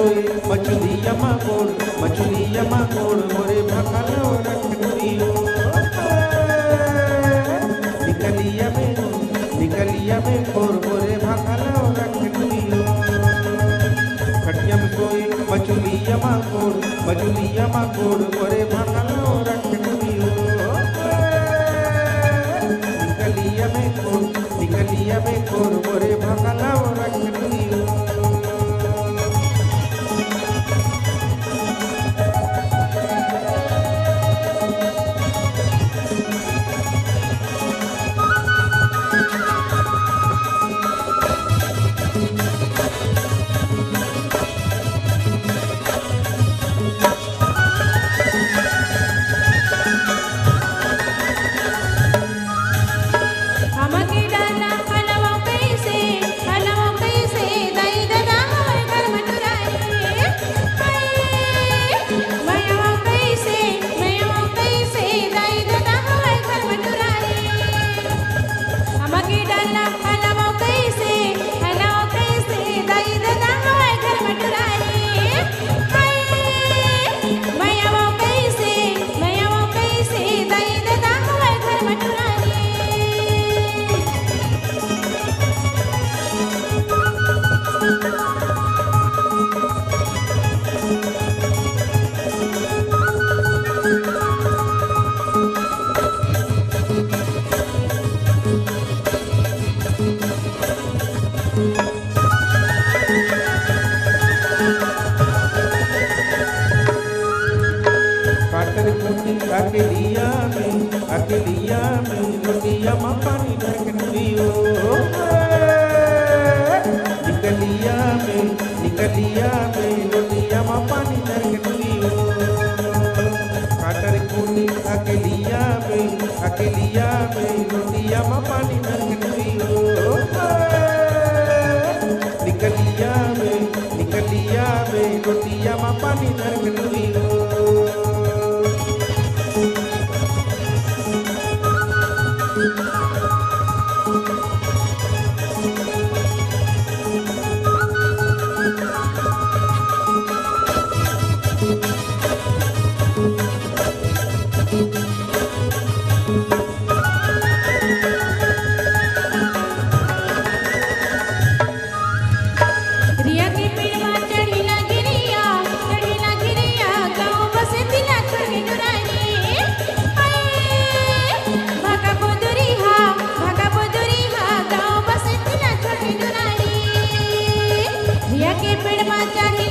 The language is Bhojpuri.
सोए मछलिया माकोड़ मोरे भखलो रखनियो निकलिया में खोर मोरे भखलो रखनियो खटिया में सोए मछलिया माकोड़ मोरे भखलो रखनियो निकलिया में खोर मोरे भखलो रखनियो अकेलिया में रोटिया में पानी भर के पियो निकलिया में रोटिया में पानी भर के पियो काटर खूनी अकेलिया में रोटिया में पानी भर के पियो निकलिया में रोटिया में पानी भर के पियो पेड़ में